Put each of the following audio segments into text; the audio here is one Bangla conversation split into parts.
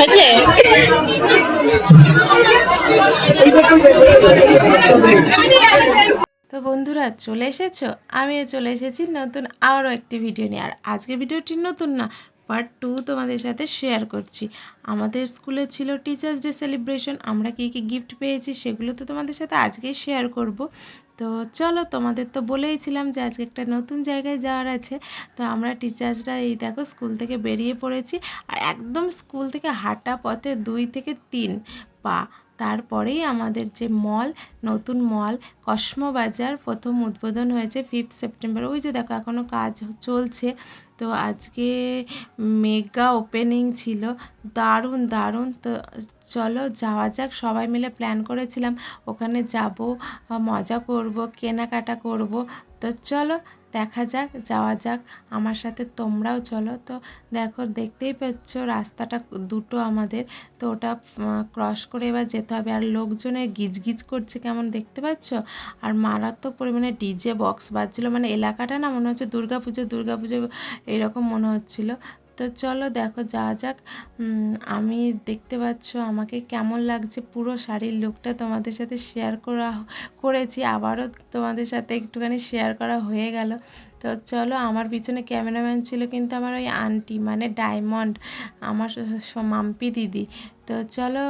তো বন্ধুরা চলে এসেছো, আমিও চলে এসেছি নতুন আরও একটি ভিডিও নিয়ে। আর আজকে ভিডিওটি নতুন না, পার্ট 2 তোমাদের সাথে শেয়ার করছি। আমাদের স্কুলে ছিল টিচার্স ডে সেলিব্রেশন, আমরা কী কী গিফট পেয়েছি সেগুলো তো তোমাদের সাথে আজকেই শেয়ার করব। তো চলো, তোমাদের তো বলেইছিলাম যে আজকে একটা নতুন জায়গায় যাওয়ার আছে। তো আমরা টিচার্সরা এই দেখো স্কুল থেকে বেরিয়ে পড়েছি, আর একদম স্কুল থেকে হাঁটা পথে 2 থেকে 3 পা। তারপরেই আমাদের যে মল, নতুন মল কসমোবাজার প্রথম উদ্বোধন হয়েছে 5 সেপ্টেম্বর। ওই যে দেখো এখনও কাজ চলছে। তো আজকে মেগা ওপেনিং ছিল, দারুণ দারুণ। তো চলো যাওয়া যাক, সবাই মিলে প্ল্যান করেছিলাম ওখানে যাব, মজা করব, কেনাকাটা করব। তো চলো দেখা যাক, যাওয়া যাক, আমার সাথে তোমরাও চলো। তো দেখো দেখতেই পাচ্ছ রাস্তাটা দুটো আমাদের, তো ওটা ক্রস করে এবার যেতে হবে। আর লোকজনের গিজগিজ করছে কেমন দেখতে পাচ্ছ, আর মারাত্মক পরিমাণে ডিজে বক্স বাজছিল, মানে এলাকাটা না মনে হচ্ছে দুর্গাপুজো এরকম মনে হচ্ছিল। তো চলো দেখো যাওয়া যাক। আমি দেখতে পাচ্ছ আমাকে কেমন লাগছে, পুরো শাড়ির লুকটা তোমাদের সাথে শেয়ার করেছি, আবারও তোমাদের সাথে একটুখানি শেয়ার করা হয়ে গেল। তো চলো, আমার পিছনে ক্যামেরাম্যান ছিল কিন্তু আমার ওই আন্টি, মানে ডায়মন্ড, আমার মাম্পি দিদি। তো চলো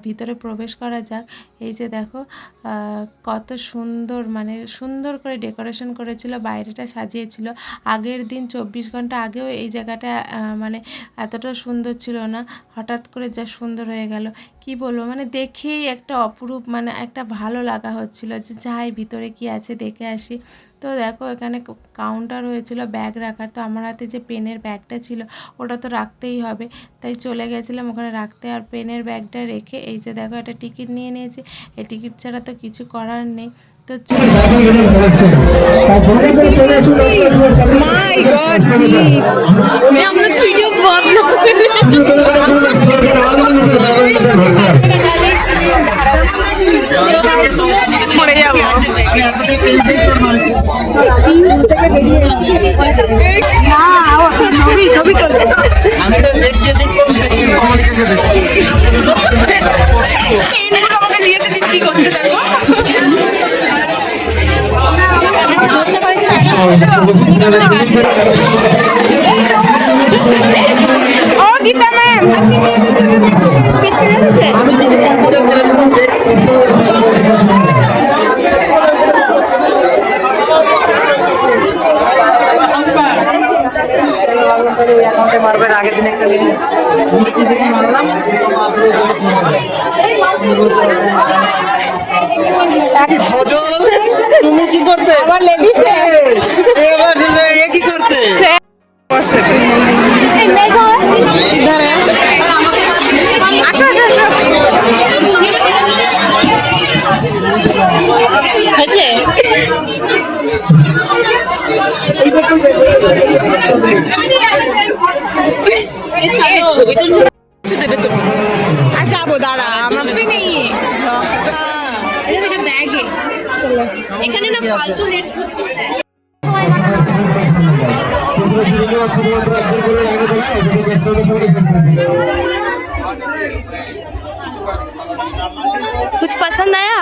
ভিতরে প্রবেশ করা যাক। এই যে দেখো কত সুন্দর, মানে সুন্দর করে ডেকোরেশন করেছিল, বাইরেটা সাজিয়েছিল। আগের দিন 24 ঘন্টা আগেও এই জায়গাটা মানে এতটা সুন্দর ছিল না, হঠাৎ করে যা সুন্দর হয়ে গেল কি বলবো, মানে দেখেই একটা অপরূপ, মানে একটা ভালো লাগা হচ্ছিল যে যাই ভিতরে কি আছে দেখে আসি। তো দেখো এখানে কাউন্টার হয়েছিল ব্যাগ রাখার, তো আমার হাতে যে পেনের ব্যাগটা ছিল ওটা তো রাখতেই হবে, তাই চলে গেছিলাম ওখানে রাখতে। আর পেনের ব্যাগটা রেখে এই যে দেখো একটা টিকিট নিয়ে নিয়েছি, এই টিকিট ছাড়া তো কিছু করার নেই। তো মাই গড, আমরা ভিডিও বন্ধ মরে যাবো। ছবি ছবি তোলে আমাকে দিয়েছে, কি করছে দেখো। ও গীতা ম্যাম দেখতে যাচ্ছে। মারবেন আগের দিন একটা মারলাম। সজল তুমি কি করতে? আমার লেডিস এবার এ কি করতে? আসো আসো আসো। যাবো দাঁড়া, আমরা এখানে না ফালতু নেট। कुछ पसंद आया?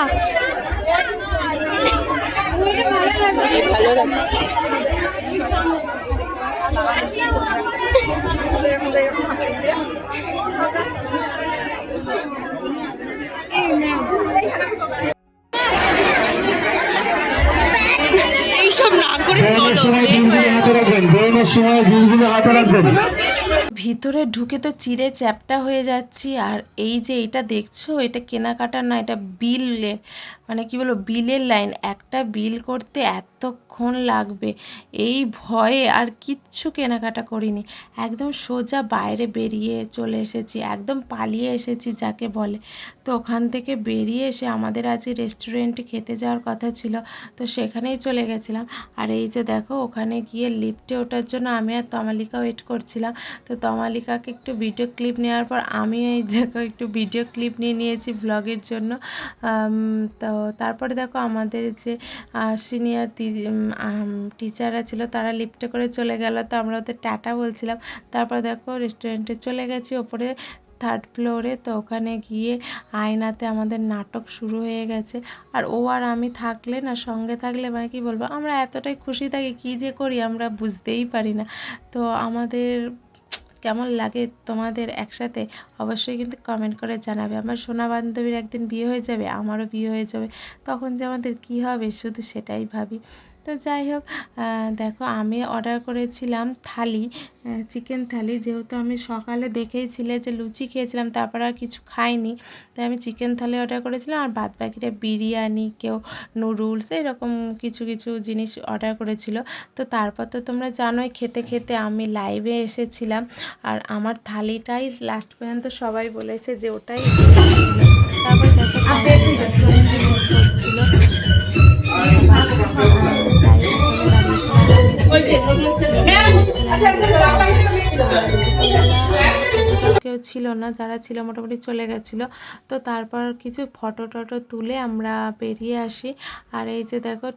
এইসব না করে ভিতরে ঢুকে তো চিড়ে চ্যাপ্টা হয়ে যাচ্ছি। আর এই যে এটা দেখছো, এটা কেনাকাটা না, এটা বিলের, মানে কি বলবো, বিলের লাইন। একটা বিল করতে এতক্ষণ লাগবে, এই ভয়ে আর কিচ্ছু কেনাকাটা করিনি, একদম সোজা বাইরে বেরিয়ে চলে এসেছি, একদম পালিয়ে এসেছি যাকে বলে। তো ওখান থেকে বেরিয়ে এসে আমাদের আজকে রেস্টুরেন্টে খেতে যাওয়ার কথা ছিল, তো সেখানেই চলে গেছিলাম। আর এই যে দেখো ওখানে গিয়ে লিফটে ওঠার জন্য আমি আর তমালিকা ওয়েট করছিলাম। তো তমালিকাকে একটু ভিডিও ক্লিপ নেওয়ার পর আমি এই দেখো একটু ভিডিও ক্লিপ নিয়ে নিয়েছি ব্লগের জন্য। তো তারপরে দেখো আমাদের যে সিনিয়র টিচাররা ছিল তারা লিফটে করে চলে গেল, তো আমরা ওদের টাটা বলছিলাম। তারপর দেখো রেস্টুরেন্টে চলে গেছি ওপরে। থার্ড ফ্লোরে। তো ওখানে গিয়ে আয়নাতে আমাদের নাটক শুরু হয়ে গেছে। আর ও আর আমি থাকলে না, সঙ্গে থাকলে মানে কি বলবো, আমরা এতটাই খুশি থাকি, কী যে করি আমরা বুঝতেই পারি না। তো আমাদের কেমন লাগে তোমাদের একসাথে অবশ্যই কিন্তু কমেন্ট করে জানাবে। আমার সোনা বান্ধবীর একদিন বিয়ে হয়ে যাবে, আমারও বিয়ে হয়ে যাবে, তখন যে আমাদের কী হবে শুধু সেটাই ভাবি। তো যাই হোক, দেখো আমি অর্ডার করেছিলাম থালি, চিকেন থালি, যেহেতু আমি সকালে দেখেইছিলে যে লুচি খেয়েছিলাম, তারপর আর কিছু খাইনি, তাই আমি চিকেন থালি অর্ডার করেছিলাম। আর বাদ বাকিটা বিরিয়ানি, কেউ নুডলস, এরকম কিছু কিছু জিনিস অর্ডার করেছিল। তো তারপর তো তোমরা জানোই, খেতে খেতে আমি লাইভে এসেছিলাম, আর আমার থালিটাই লাস্ট পর্যন্ত সবাই বলেছে যে ওটাই টেস্ট ছিল। তারপর দেখো করছিল কেউ ছিল না, যারা ছিল মোটামুটি চলে গেছিলো। তো তারপর কিছু ফটো টটো তুলে আমরা বেরিয়ে আসি। আর এই যে দেখো,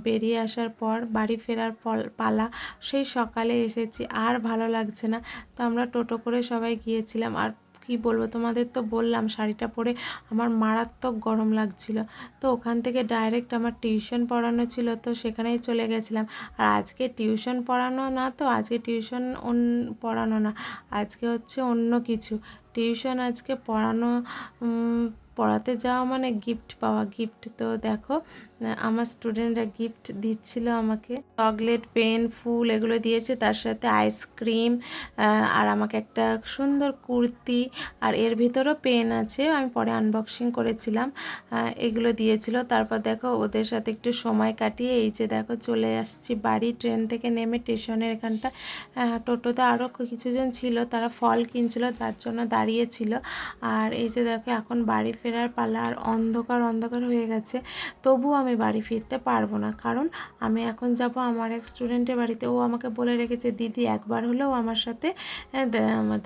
বেরিয়ে আসার পর বাড়ি ফেরার পালা। সেই সকালে এসেছি, আর ভালো লাগছে না। তো আমরা টোটো করে সবাই গিয়েছিলাম। আর কি বলবো, তোমাদের তো বললাম শাড়িটা পরে আমার মারাত্মক গরম লাগছিল। তো ওখান থেকে ডাইরেক্ট আমার টিউশন পড়ানো ছিল, তো সেখানেই চলে গেছিলাম। আর আজকে টিউশন পড়ানো না, তো আজকে টিউশন পড়ানো না, আজকে হচ্ছে অন্য কিছু। টিউশন আজকে পড়াতে যাওয়া মানে গিফট পাওয়া, গিফট। তো দেখো আমার স্টুডেন্টরা গিফট দিচ্ছিল আমাকে, চকলেট, পেন, ফুল এগুলো দিয়েছে, তার সাথে আইসক্রিম, আর আমাকে একটা সুন্দর কুর্তি, আর এর ভিতরেও পেন আছে, আমি পরে আনবক্সিং করেছিলাম, এগুলো দিয়েছিল। তারপর দেখো ওদের সাথে একটু সময় কাটিয়ে এই যে দেখো চলে আসছি বাড়ি। ট্রেন থেকে নেমে স্টেশনের এখানটা টোটোতে আরও কিছুজন ছিল, তারা ফল কিনছিল, তার জন্য দাঁড়িয়েছিল। আর এই যে দেখো এখন বাড়ি ফেরার পালা। আর অন্ধকার অন্ধকার হয়ে গেছে, তবু আমি বাড়ি ফিরতে পারবো না, কারণ আমি এখন যাব আমার এক স্টুডেন্টের বাড়িতে। ও আমাকে বলে রেখেছে, দিদি একবার হলেও আমার সাথে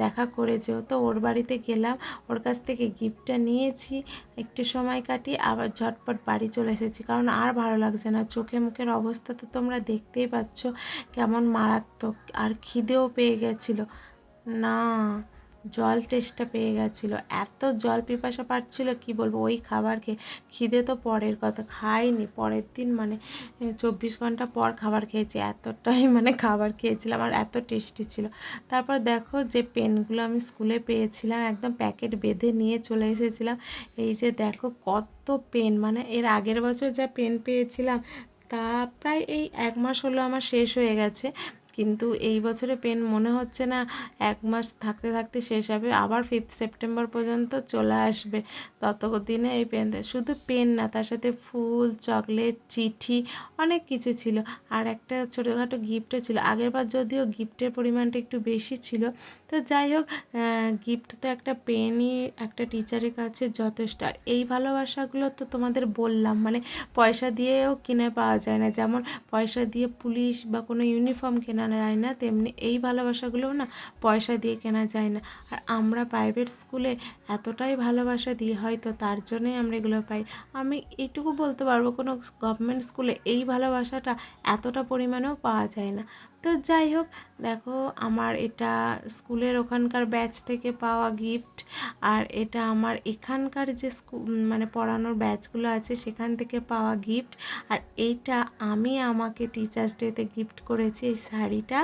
দেখা করে যেও। তো ওর বাড়িতে গেলাম, ওর কাছ থেকে গিফটটা নিয়েছি, একটু সময় কাটিয়ে আবার ঝটপট বাড়ি চলে এসেছি, কারণ আর ভালো লাগছে না। চোখে মুখের অবস্থা তো তোমরা দেখতেই পাচ্ছ কেমন মারাত্মক। আর খিদেও পেয়ে গেছিলো, না জল টেস্টটা পেয়ে গেছিলো, এত জল পিপাসা পাচ্ছিলো কি বলবো। ওই খাবার খেয়ে খিদে তো পরের কথা, খাইনি পরের দিন, মানে 24 ঘন্টা পর খাবার খেয়েছি, এতটাই মানে খাবার খেয়েছিলাম, আর এত টেস্টি ছিল। তারপর দেখো যে পেনগুলো আমি স্কুলে পেয়েছিলাম, একদম প্যাকেট বেঁধে নিয়ে চলে এসেছিলাম। এই যে দেখো কত পেন, মানে এর আগের বছর যা পেন পেয়েছিলাম তা প্রায় এই 1 মাস হলো আমার শেষ হয়ে গেছে, কিন্তু এই বছরে পেন মনে হচ্ছে না 1 মাস থাকতে থাকতে শেষ হবে, আবার 5 সেপ্টেম্বর পর্যন্ত চলে আসবে। ততদিনে এই পেন, শুধু পেন না, তার সাথে ফুল, চকলেট, চিঠি, অনেক কিছু ছিল। আর একটা ছোটোখাটো গিফটও ছিল। আগেরবার যদিও গিফটের পরিমাণটা একটু বেশি ছিল, তো যাই হোক, গিফট তো একটা পেনই একটা টিচারের কাছে যথেষ্ট। আর এই ভালোবাসাগুলো তো তোমাদের বললাম, মানে পয়সা দিয়েও কিনে পাওয়া যায় না। যেমন পয়সা দিয়ে পুলিশ বা কোনো ইউনিফর্ম কেনা যায় না, তেমনি এই ভালোবাসাগুলোও না পয়সা দিয়ে কেনা যায় না। আর আমরা প্রাইভেট স্কুলে এতটাই ভালোবাসা দিই, হয়তো তার জন্যই আমরা এগুলো পাই। আমি এইটুকু বলতে পারবো, কোনো গভর্নমেন্ট স্কুলে এই ভালোবাসাটা এতটা পরিমাণেও পাওয়া যায় না। তো যাই হোক, দেখো আমার এটা স্কুলের ওখানকার ব্যাচ থেকে পাওয়া গিফট, আর এটা আমার এখানকার যে মানে পড়ানোর ব্যাচগুলো আছে সেখান থেকে পাওয়া গিফট। আর এইটা আমি আমাকে টিচার্স ডেতে গিফট করেছি, এই শাড়িটা,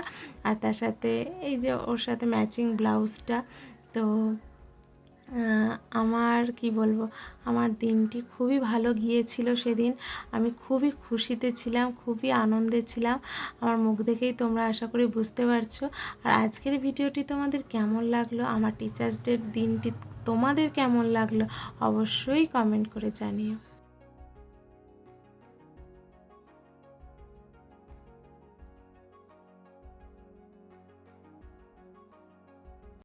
আর তার সাথে এই যে ওর সাথে ম্যাচিং ব্লাউজটা। তো আমার কি বলবো, আমার দিনটি খুবই ভালো গিয়েছিল সেদিন। আমি খুবই খুশিতে ছিলাম, খুবই আনন্দে ছিলাম। আমার মুখ দেখেই তোমরা আশা করি বুঝতে পারছো। আর আজকের ভিডিওটি তোমাদের কেমন লাগলো, আমার টিচার্স ডের দিনটি তোমাদের কেমন লাগলো, অবশ্যই কমেন্ট করে জানিও।